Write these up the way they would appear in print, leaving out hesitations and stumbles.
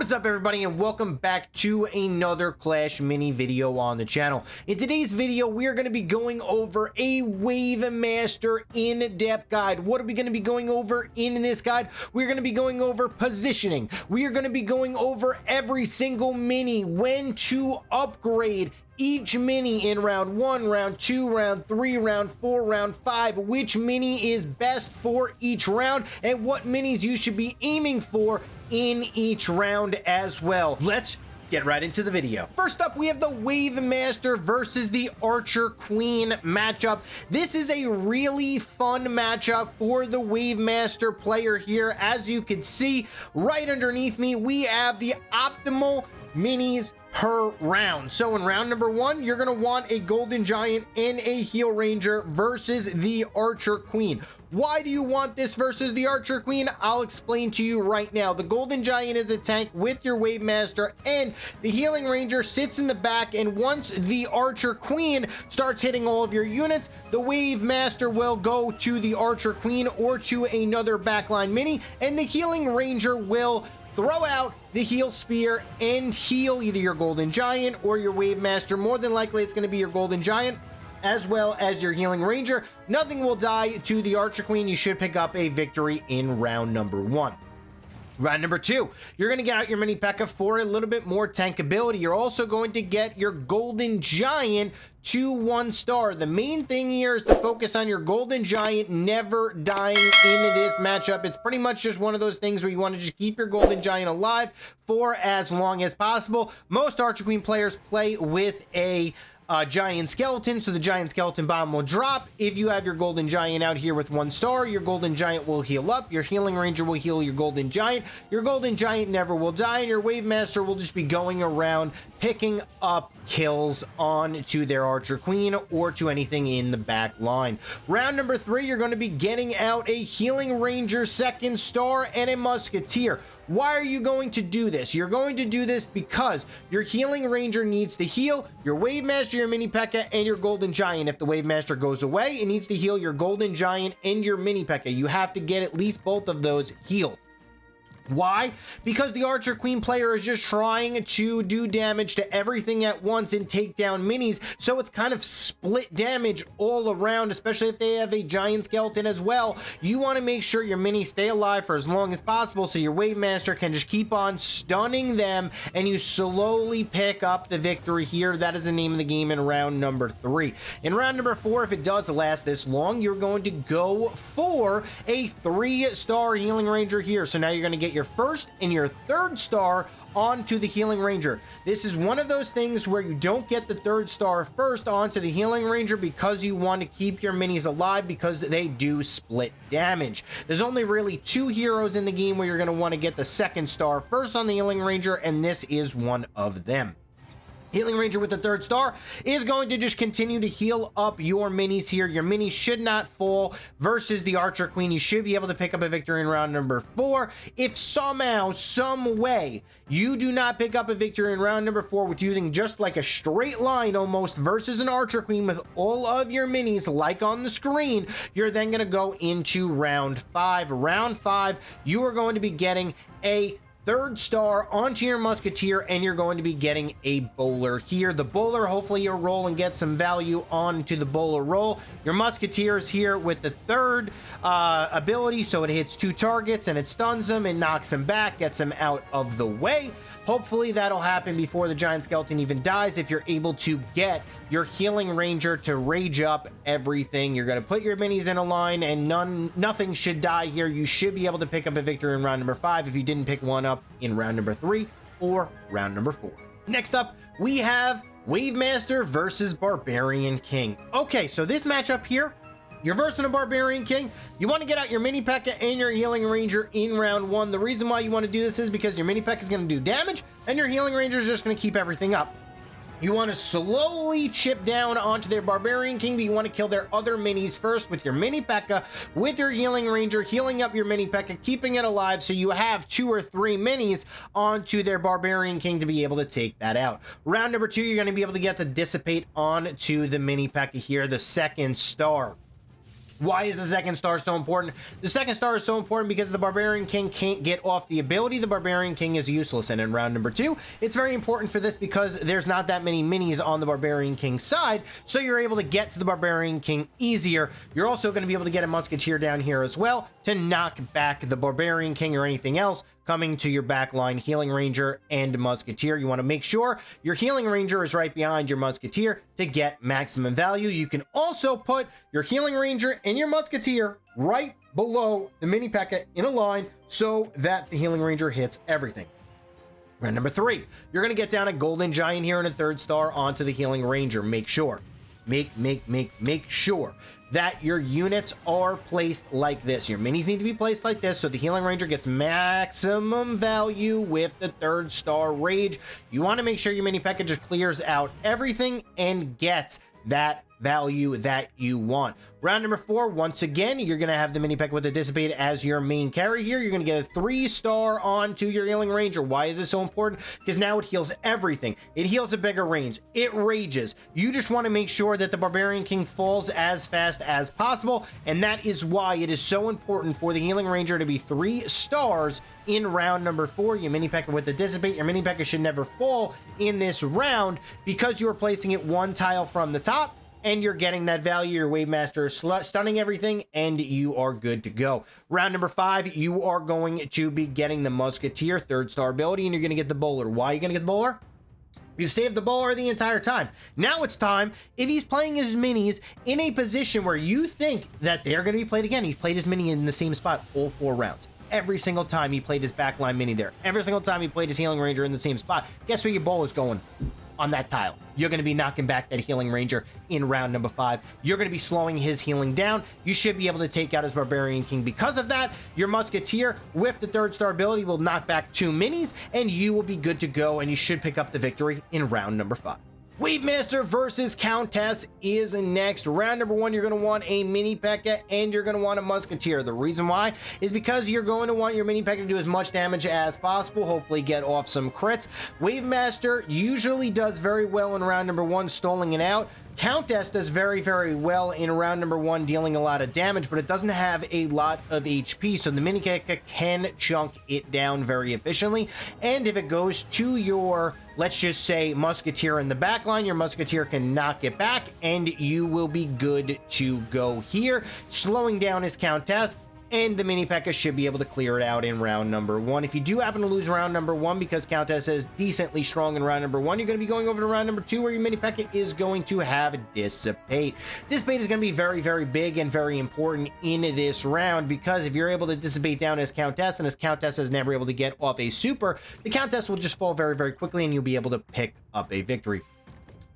What's up, everybody, and welcome back to another Clash mini video on the channel. In today's video, we are going to be going over a Wave Master in-depth guide. What are we going to be going over in this guide? We're going to be going over positioning. We are going to be going over every single mini, when to upgrade each mini in round 1, round 2, round 3, round 4, round 5, which mini is best for each round, and what minis you should be aiming for in each round as well. Let's get right into the video. First up, we have the Wave Master versus the Archer Queen matchup. This is a really fun matchup for the Wave Master player here. As you can see right underneath me, we have the optimal minis per round. So in round number 1, you're going to want a Golden Giant and a Heal Ranger versus the Archer Queen. Why do you want this versus the Archer Queen? I'll explain to you right now. The Golden Giant is a tank with your Wave Master, and the Healing Ranger sits in the back, and once the Archer Queen starts hitting all of your units, the Wave Master will go to the Archer Queen or to another backline mini, and the Healing Ranger will throw out the Heal Spear and heal either your Golden Giant or your Wave Master. More than likely, it's going to be your Golden Giant as well as your Healing Ranger. Nothing will die to the Archer Queen. You should pick up a victory in round number 1. Round number 2, you're going to get out your mini P.E.K.K.A. for a little bit more tankability. You're also going to get your Golden Giant to 1-star. The main thing here is to focus on your Golden Giant never dying in this matchup. It's pretty much just one of those things where you want to just keep your Golden Giant alive for as long as possible. Most Archer Queen players play with a Giant Skeleton, so the Giant Skeleton bomb will drop. If you have your Golden Giant out here with 1-star, your Golden Giant will heal up, your Healing Ranger will heal your Golden Giant never will die, and your Wave Master will just be going around picking up kills on to their Archer Queen or to anything in the back line. Round number 3, you're going to be getting out a Healing Ranger 2nd star and a Musketeer. Why are you going to do this? You're going to do this because your Healing Ranger needs to heal your Wave Master, your mini P.E.K.K.A, and your Golden Giant. If the Wave Master goes away, it needs to heal your Golden Giant and your mini P.E.K.K.A. You have to get at least both of those healed. Why? Because the Archer Queen player is just trying to do damage to everything at once and take down minis, so it's kind of split damage all around, especially if they have a Giant Skeleton as well. You want to make sure your minis stay alive for as long as possible so your Wave Master can just keep on stunning them and you slowly pick up the victory here. That is the name of the game in round number 3. In round number 4, if it does last this long, you're going to go for a 3-star Healing Ranger here. So now you're going to get your 1st and your 3rd star onto the Healing Ranger. This is one of those things where you don't get the 3rd star first onto the Healing Ranger because you want to keep your minis alive because they do split damage. There's only really 2 heroes in the game where you're going to want to get the 2nd star first on the Healing Ranger, and this is one of them. Healing Ranger with the 3rd star is going to just continue to heal up your minis here. Your minis should not fall versus the Archer Queen. You should be able to pick up a victory in round number 4. If somehow, some way, you do not pick up a victory in round number 4 with using just like a straight line almost versus an Archer Queen with all of your minis like on the screen, you're then going to go into round 5. Round 5, you are going to be getting a 3rd star onto your Musketeer, and you're going to be getting a Bowler here. The Bowler, hopefully you'll roll and get some value onto the Bowler roll. Your Musketeer is here with the 3rd ability, so it hits 2 targets and it stuns them and knocks them back, gets them out of the way. Hopefully that'll happen before the Giant Skeleton even dies if you're able to get your Healing Ranger to rage up everything. You're going to put your minis in a line and nothing should die here. You should be able to pick up a victory in round number 5 if you didn't pick one up in round number 3 or round number 4. Next up, we have Wave Master versus Barbarian King. Okay, so this matchup here, you're versing a Barbarian King. You want to get out your mini P.E.K.K.A. and your Healing Ranger in round 1. The reason why you want to do this is because your mini P.E.K.K.A. is going to do damage and your Healing Ranger is just going to keep everything up. You want to slowly chip down onto their Barbarian King, but you want to kill their other minis first with your mini P.E.K.K.A. with your Healing Ranger, healing up your mini P.E.K.K.A., keeping it alive so you have 2 or 3 minis onto their Barbarian King to be able to take that out. Round number 2, you're going to be able to get the Dissipate onto the mini P.E.K.K.A. here, the 2nd star. Why is the second star so important? The second star is so important because the Barbarian King can't get off the ability. The Barbarian King is useless, and in round number 2, it's very important for this because there's not that many minis on the Barbarian King side, so you're able to get to the Barbarian King easier. You're also going to be able to get a Musketeer down here as well to knock back the Barbarian King or anything else coming to your backline. Healing Ranger and Musketeer. You want to make sure your Healing Ranger is right behind your Musketeer to get maximum value. You can also put your Healing Ranger and your Musketeer right below the Mini P.E.K.K.A. in a line so that the Healing Ranger hits everything. Round number 3, you're going to get down a Golden Giant here and a 3rd star onto the Healing Ranger. Make sure that your units are placed like this. Your minis need to be placed like this so the Healing Ranger gets maximum value with the 3rd star Rage. You want to make sure your Mini P.E.K.K.A. just clears out everything and gets that value that you want. Round number 4, once again, you're going to have the Mini P.E.K.K.A. with the Dissipate as your main carry here. You're going to get a 3-star onto your Healing Ranger. Why is this so important? Because now it heals everything. It heals a bigger range. It rages. You just want to make sure that the Barbarian King falls as fast as possible, and that is why it is so important for the Healing Ranger to be 3 stars in round number 4. Your Mini P.E.K.K.A. with the Dissipate. Your Mini P.E.K.K.A. should never fall in this round because you are placing it 1 tile from the top, and you're getting that value. Your Wave Master is stunning everything, and you are good to go. Round number 5, you are going to be getting the Musketeer 3rd star ability, and you're going to get the Bowler. Why are you going to get the Bowler? You saved the Bowler the entire time. Now it's time, if he's playing his minis in a position where you think that they're going to be played again, he's played his mini in the same spot all 4 rounds. Every single time he played his backline mini there. Every single time he played his Healing Ranger in the same spot. Guess where your Bowler's going? On that tile. You're going to be knocking back that Healing Ranger in round number 5. You're going to be slowing his healing down. You should be able to take out his Barbarian King because of that. Your Musketeer with the 3rd star ability will knock back 2 minis, and you will be good to go, and you should pick up the victory in round number 5. Wave Master versus Countess is next. Round number 1, you're going to want a Mini P.E.K.K.A. and you're going to want a Musketeer. The reason why is because you're going to want your Mini P.E.K.K.A. to do as much damage as possible, hopefully get off some crits. Wave Master usually does very well in round number 1, stalling it out. Countess does very, very well in round number 1, dealing a lot of damage, but it doesn't have a lot of HP, so the Mini P.E.K.K.A. can chunk it down very efficiently. And if it goes to your, let's just say, Musketeer in the backline, your Musketeer can knock it back, and you will be good to go here. Slowing down his Countess, and the Mini P.E.K.K.A. should be able to clear it out in round number 1. If you do happen to lose round number 1 because Countess is decently strong in round number 1, you're going to be going over to round number 2 where your Mini P.E.K.K.A. is going to have Dissipate. Dissipate is going to be very, very big and very important in this round because if you're able to dissipate down his Countess and his Countess is never able to get off a super, the Countess will just fall very, very quickly and you'll be able to pick up a victory.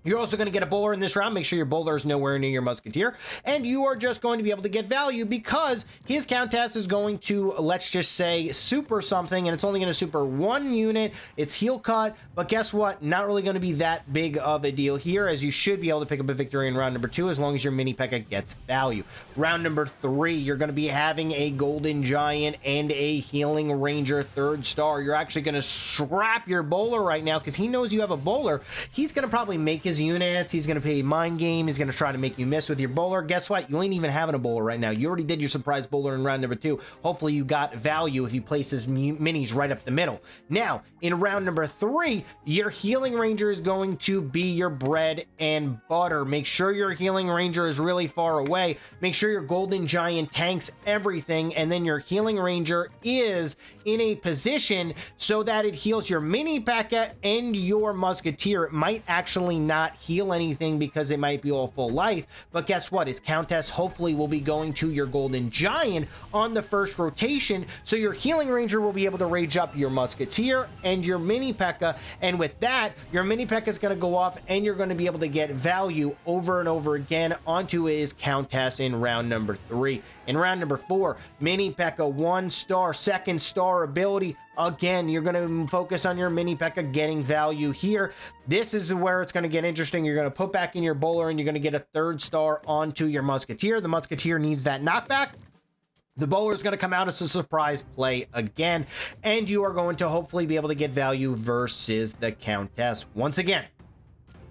You're also going to get a Bowler in this round. Make sure your Bowler is nowhere near your Musketeer. And you are just going to be able to get value because his Countess is going to, let's just say, super something. And it's only going to super 1 unit. It's heal cut. But guess what? Not really going to be that big of a deal here, as you should be able to pick up a victory in round number 2 as long as your Mini P.E.K.K.A. gets value. Round number 3, you're going to be having a Golden Giant and a Healing Ranger 3rd star. You're actually going to scrap your Bowler right now because he knows you have a Bowler. He's going to probably make his units. He's going to play a mind game. He's going to try to make you miss with your Bowler. Guess what? You ain't even having a Bowler right now. You already did your surprise Bowler in round number 2. Hopefully you got value if you place his minis right up the middle. Now, in round number 3, your Healing Ranger is going to be your bread and butter. Make sure your Healing Ranger is really far away. Make sure your Golden Giant tanks everything, and then your Healing Ranger is in a position so that it heals your Mini P.E.K.K.A. and your Musketeer. It might actually not heal anything because it might be all full life, but guess what? His Countess hopefully will be going to your Golden Giant on the first rotation, so your Healing Ranger will be able to rage up your Musketeer and your Mini P.E.K.K.A. and with that, your Mini P.E.K.K.A. is going to go off and you're going to be able to get value over and over again onto his Countess in round number 3. In round number 4, Mini P.E.K.K.A. 1 star, 2nd star ability. Again, you're going to focus on your Mini P.E.K.K.A. getting value here. This is where it's going to get interesting. You're going to put back in your Bowler and you're going to get a 3rd star onto your Musketeer. The Musketeer needs that knockback. The Bowler is going to come out as a surprise play again, and you are going to hopefully be able to get value versus the Countess. Once again,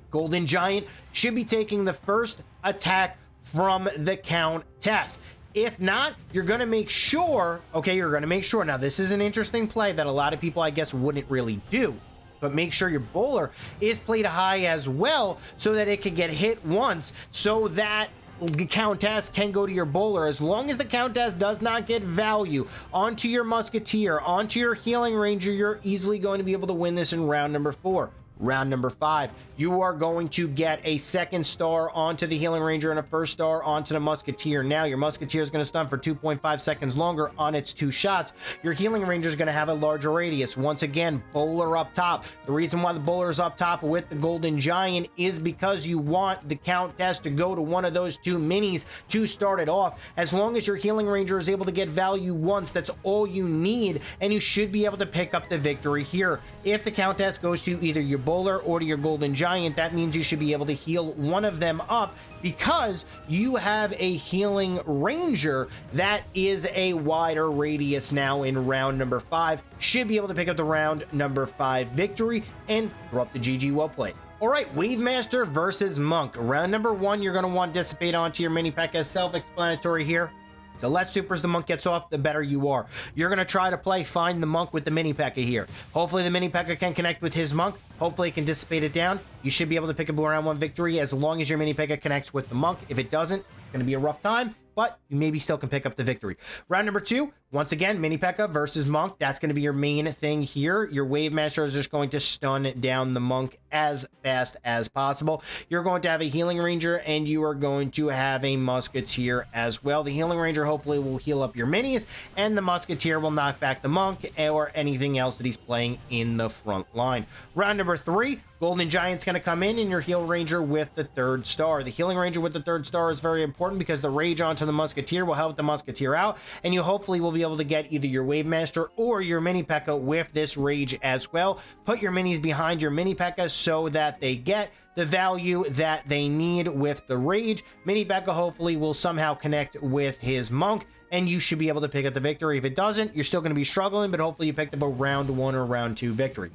Golden Giant should be taking the first attack from the Countess. If not, you're going to make sure, okay, you're going to make sure. Now, this is an interesting play that a lot of people, I guess, wouldn't really do. But make sure your bowler is played high as well so that it can get hit once so that the Countess can go to your bowler. As long as the Countess does not get value onto your Musketeer, onto your Healing Ranger, you're easily going to be able to win this in round number 4. Round number 5, you are going to get a second star onto the Healing Ranger and a first star onto the Musketeer. Now, your Musketeer is going to stun for 2.5 seconds longer on its 2 shots. Your Healing Ranger is going to have a larger radius. Once again, bowler up top. The reason why the bowler is up top with the Golden Giant is because you want the Countess to go to one of those 2 minis to start it off. As long as your Healing Ranger is able to get value once, that's all you need, and you should be able to pick up the victory here. If the Countess goes to either your bowler or to your Golden Giant, that means you should be able to heal one of them up because you have a Healing Ranger that is a wider radius now in round number 5. Should be able to pick up the round number 5 victory and throw up the GG. Well played. All right, Wave Master versus Monk. Round number 1, you're going to want Dissipate onto your mini P.E.K.K.A. Self-explanatory here. The less supers the Monk gets off, the better you are. You're going to try to play Find the Monk with the mini P.E.K.K.A. here. Hopefully the mini P.E.K.K.A. can connect with his Monk. Hopefully it can dissipate it down. You should be able to pick up a round 1 victory as long as your mini P.E.K.K.A. connects with the Monk. If it doesn't, it's going to be a rough time, but you maybe still can pick up the victory. Round number 2, once again, mini P.E.K.K.A. versus Monk. That's going to be your main thing here. Your Wave Master is just going to stun down the Monk as fast as possible. You're going to have a Healing Ranger and you are going to have a Musketeer as well. The Healing Ranger hopefully will heal up your minis and the Musketeer will knock back the Monk or anything else that he's playing in the front line. Round number 3, Golden Giant's going to come in and your Heal Ranger with the 3rd star. The Healing Ranger with the 3rd star is very important because the Rage onto the Musketeer will help the Musketeer out, and you hopefully will be able to get either your Wave Master or your mini P.E.K.K.A. with this Rage as well. Put your minis behind your mini P.E.K.K.A. so that they get the value that they need with the Rage. Mini P.E.K.K.A. hopefully will somehow connect with his Monk, and you should be able to pick up the victory. If it doesn't, you're still going to be struggling, but hopefully you picked up a round 1 or round 2 victory.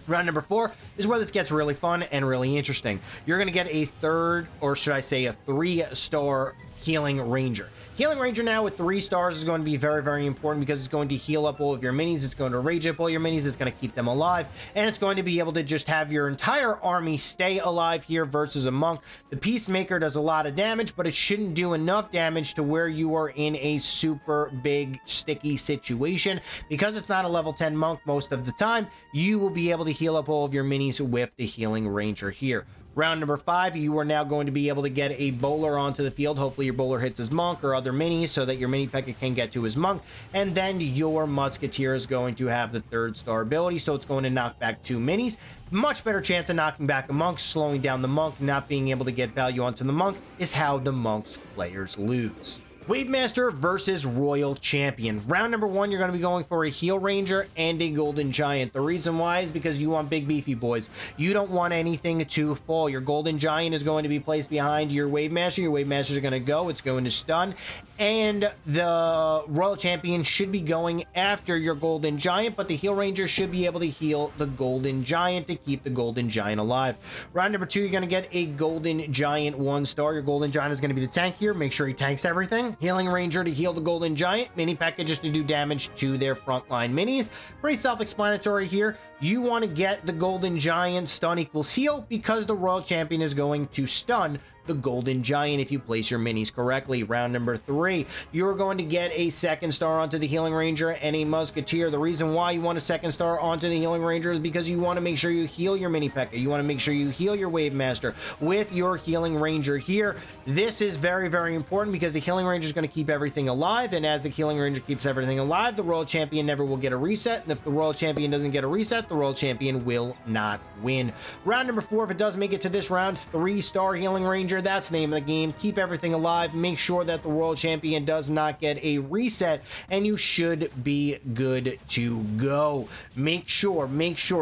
Round number 4 is where this gets really fun and really interesting. You're going to get a 3rd, or should I say a 3-star Healing Ranger. Healing Ranger now with 3 stars is going to be very, very important because it's going to heal up all of your minis. It's going to rage up all your minis. It's going to keep them alive. And it's going to be able to just have your entire army stay alive here versus a Monk. The Peacemaker does a lot of damage, but it shouldn't do enough damage to where you are in a super big, sticky situation. Because it's not a level 10 Monk most of the time, you will be able to heal up all of your minis with the Healing Ranger here. Round number 5, you are now going to be able to get a bowler onto the field. Hopefully your bowler hits his Monk or other minis so that your mini P.E.K.K.A. can get to his Monk. And then your Musketeer is going to have the 3rd star ability, so it's going to knock back 2 minis. Much better chance of knocking back a Monk. Slowing down the Monk, not being able to get value onto the Monk is how the Monk's players lose. Wave Master versus Royal Champion. Round number 1, you're going to be going for a Heal Ranger and a Golden Giant. The reason why is because you want big beefy boys. You don't want anything to fall. Your Golden Giant is going to be placed behind your Wave Master. Your Wave Masters are going to go. It's going to stun. And the Royal Champion should be going after your Golden Giant, but the Heal Ranger should be able to heal the Golden Giant to keep the Golden Giant alive. Round number 2, you're going to get a Golden Giant 1-star. Your Golden Giant is going to be the tank here. Make sure he tanks everything. Healing Ranger to heal the Golden Giant. Mini P.E.K.K.A. just to do damage to their frontline minis. Pretty self-explanatory here. You want to get the Golden Giant stun equals heal because the Royal Champion is going to stun the Golden Giant if you place your minis correctly. Round number 3, you're going to get a 2nd star onto the Healing Ranger and a Musketeer. The reason why you want a 2nd star onto the Healing Ranger is because you want to make sure you heal your mini P.E.K.K.A. You want to make sure you heal your Wave Master with your Healing Ranger here. This is very, very important because the Healing Ranger is going to keep everything alive, and as the Healing Ranger keeps everything alive, the Royal Champion never will get a reset, and if the Royal Champion doesn't get a reset, the Royal Champion will not win. Round number 4, if it does make it to this round, 3-star Healing Ranger. That's the name of the game. Keep everything alive. Make sure that the Royal Champion does not get a reset, and you should be good to go. Make sure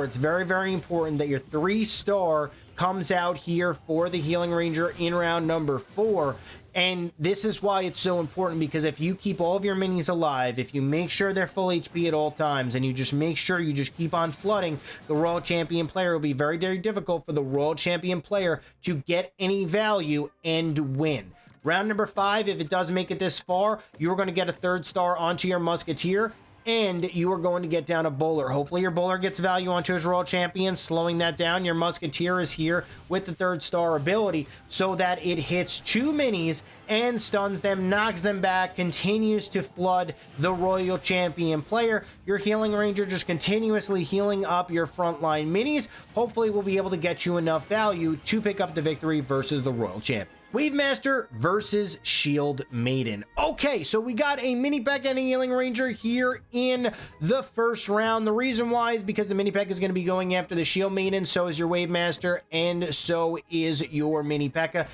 it's very, very important that your 3-star comes out here for the Healing Ranger in round number 4. And this is why it's so important, because if you keep all of your minis alive, if you make sure they're full HP at all times, and you just make sure you just keep on flooding the Royal Champion player, it will be very, very difficult for the Royal Champion player to get any value and win. Round number 5, if it does make it this far, you're going to get a 3rd star onto your Musketeer, and you are going to get down a bowler. Hopefully your bowler gets value onto his Royal Champion. Slowing that down, your Musketeer is here with the 3rd star ability so that it hits 2 minis and stuns them, knocks them back, continues to flood the Royal Champion player. Your Healing Ranger just continuously healing up your frontline minis. Hopefully we'll be able to get you enough value to pick up the victory versus the Royal Champion. Wave Master versus Shield Maiden. Okay, so we got a Mini P.E.K.K.A and a Healing Ranger here in the first round. The reason why is because the Mini P.E.K.K.A is going to be going after the Shield Maiden, so is your Wave Master, and so is your Mini P.E.K.K.A.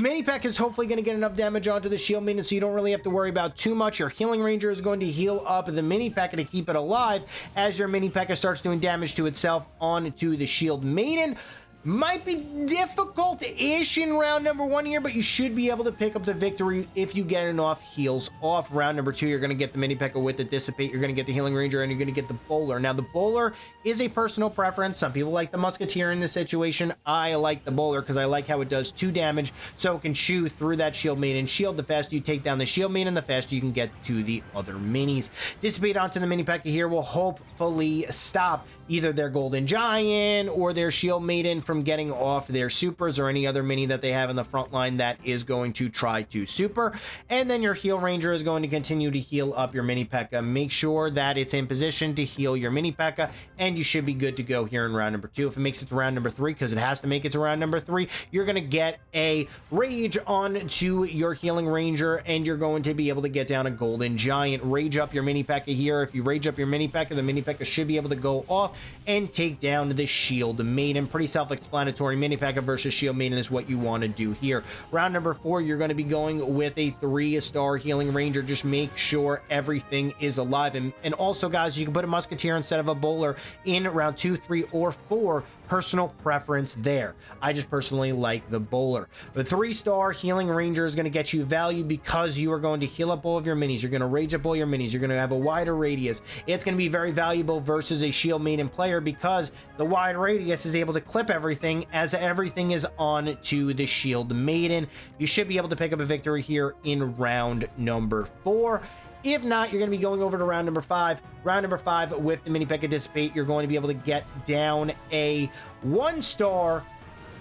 Mini P.E.K.K.A is hopefully going to get enough damage onto the Shield Maiden, so you don't really have to worry about too much. Your Healing Ranger is going to heal up the Mini P.E.K.K.A to keep it alive as your Mini P.E.K.K.A starts doing damage to itself onto the Shield Maiden. Might be difficult-ish in round number 1 here, but you should be able to pick up the victory if you get enough heals off. Round number 2, you're going to get the Mini P.E.K.K.A with the Dissipate, you're going to get the Healing Ranger, and you're going to get the Bowler. Now, the Bowler is a personal preference. Some people like the Musketeer in this situation. I like the Bowler because I like how it does 2 damage, so it can chew through that Shield Maiden shield. The faster you take down the Shield Maiden, the faster you can get to the other minis. Dissipate onto the Mini P.E.K.K.A here will hopefully stop either their Golden Giant or their Shield Maiden from getting off their supers, or any other mini that they have in the front line that is going to try to super. And then your Heal Ranger is going to continue to heal up your Mini P.E.K.K.A. Make sure that it's in position to heal your Mini P.E.K.K.A, and you should be good to go here in round number 2. If it makes it to round number 3, because it has to make it to round number 3, you're going to get a Rage onto your Healing Ranger, and you're going to be able to get down a Golden Giant. Rage up your Mini P.E.K.K.A here. If you rage up your Mini P.E.K.K.A, the Mini P.E.K.K.A should be able to go off and take down the Shield Maiden. Pretty self-explanatory. Mini P.E.K.K.A versus Shield Maiden is what you want to do here. Round number 4, you're going to be going with a 3-star Healing Ranger. Just make sure everything is alive. And also, guys, you can put a Musketeer instead of a Bowler in round 2, 3, or 4. Personal preference there. I just personally like the Bowler. The 3-star Healing Ranger is going to get you value because you are going to heal up all of your minis. You're going to rage up all your minis. You're going to have a wider radius. It's going to be very valuable versus a Shield Maiden player because the wide radius is able to clip everything as everything is on to the Shield Maiden. You should be able to pick up a victory here in round number 4. If not, you're going to be going over to round number 5. Round number 5 with the Mini P.E.K.K.A Dissipate, you're going to be able to get down a 1-star,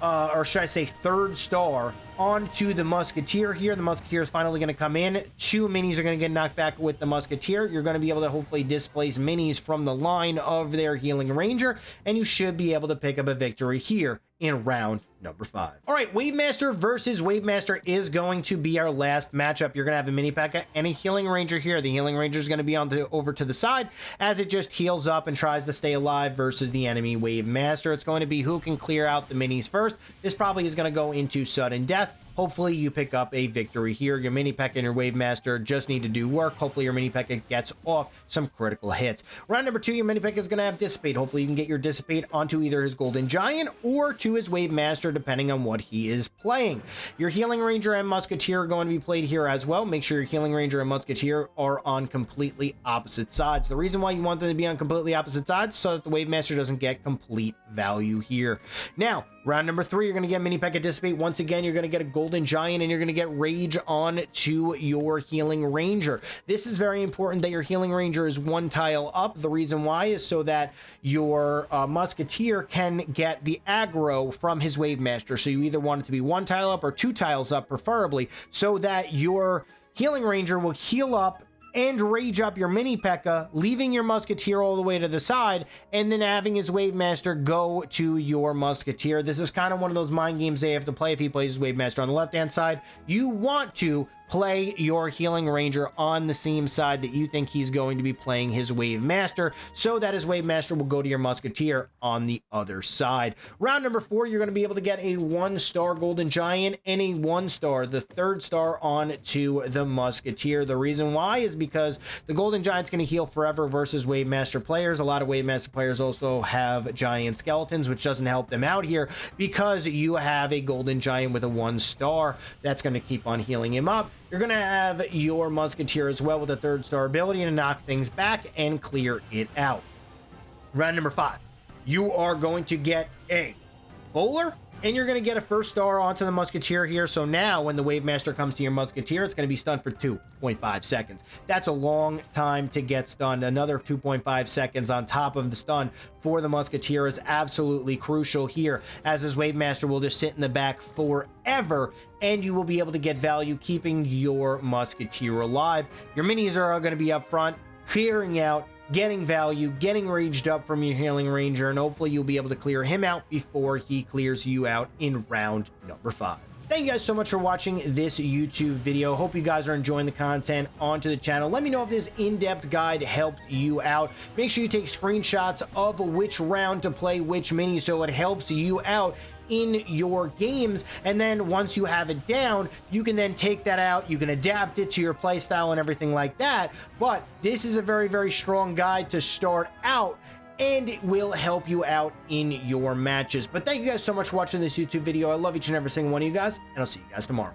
or should I say 3rd star, onto the Musketeer here. The Musketeer is finally going to come in. 2 minis are going to get knocked back with the Musketeer. You're going to be able to hopefully displace minis from the line of their Healing Ranger, and you should be able to pick up a victory here in round number 5. All right, Wave Master versus Wave Master is going to be our last matchup. You're going to have a Mini P.E.K.K.A and a Healing Ranger here. The Healing Ranger is going to be on over to the side as it just heals up and tries to stay alive versus the enemy Wave Master. It's going to be who can clear out the minis first. This probably is going to go into sudden death. Hopefully you pick up a victory here. Your Mini P.E.K.K.A and your Wave Master just need to do work. Hopefully your Mini P.E.K.K.A gets off some critical hits. Round number 2, your Mini P.E.K.K.A is going to have Dissipate. Hopefully you can get your Dissipate onto either his Golden Giant or to his Wave Master, depending on what he is playing. Your Healing Ranger and Musketeer are going to be played here as well. Make sure your Healing Ranger and Musketeer are on completely opposite sides. The reason why you want them to be on completely opposite sides is so that the Wave Master doesn't get complete value here. Now, round number 3, you're going to get Mini P.E.K.K.A Dissipate. Once again, you're going to get a Golden Giant, and you're going to get Rage on to your Healing Ranger. This is very important that your Healing Ranger is 1 tile up. The reason why is so that your Musketeer can get the aggro from his Wave Master. So you either want it to be 1 tile up or 2 tiles up, preferably, so that your Healing Ranger will heal up and rage up your Mini P.E.K.K.A, leaving your Musketeer all the way to the side, and then having his Wave Master go to your Musketeer. This is kind of one of those mind games they have to play if he plays his Wave Master on the left-hand side. You want to play your Healing Ranger on the same side that you think he's going to be playing his Wave Master, so that his Wave Master will go to your Musketeer on the other side. Round number 4, you're going to be able to get a 1-star Golden Giant and a 1-star, the 3rd star, on to the Musketeer. The reason why is because the Golden Giant's going to heal forever versus Wave Master players. A lot of Wave Master players also have Giant Skeletons, which doesn't help them out here because you have a Golden Giant with a 1-star that's going to keep on healing him up. You're going to have your Musketeer as well with a 3rd star ability to knock things back and clear it out. Round number 5, you are going to get a Bowler and you're going to get a first star onto the Musketeer here. So now when the Wave Master comes to your Musketeer, it's going to be stunned for 2.5 seconds. That's a long time to get stunned. Another 2.5 seconds on top of the stun for the Musketeer is absolutely crucial here, as his Wave Master will just sit in the back forever, and you will be able to get value keeping your Musketeer alive. Your minis are going to be up front, clearing out, getting value, getting raged up from your Healing Ranger, and hopefully you'll be able to clear him out before he clears you out in round number 5. Thank you guys so much for watching this YouTube video. Hope you guys are enjoying the content onto the channel. Let me know if this in-depth guide helped you out. Make sure you take screenshots of which round to play which mini so it helps you out in your games, and then once you have it down, you can then take that out, you can adapt it to your play style and everything like that. But this is a very, very strong guide to start out, and it will help you out in your matches. But thank you guys so much for watching this YouTube video. I love each and every single one of you guys, and I'll see you guys tomorrow.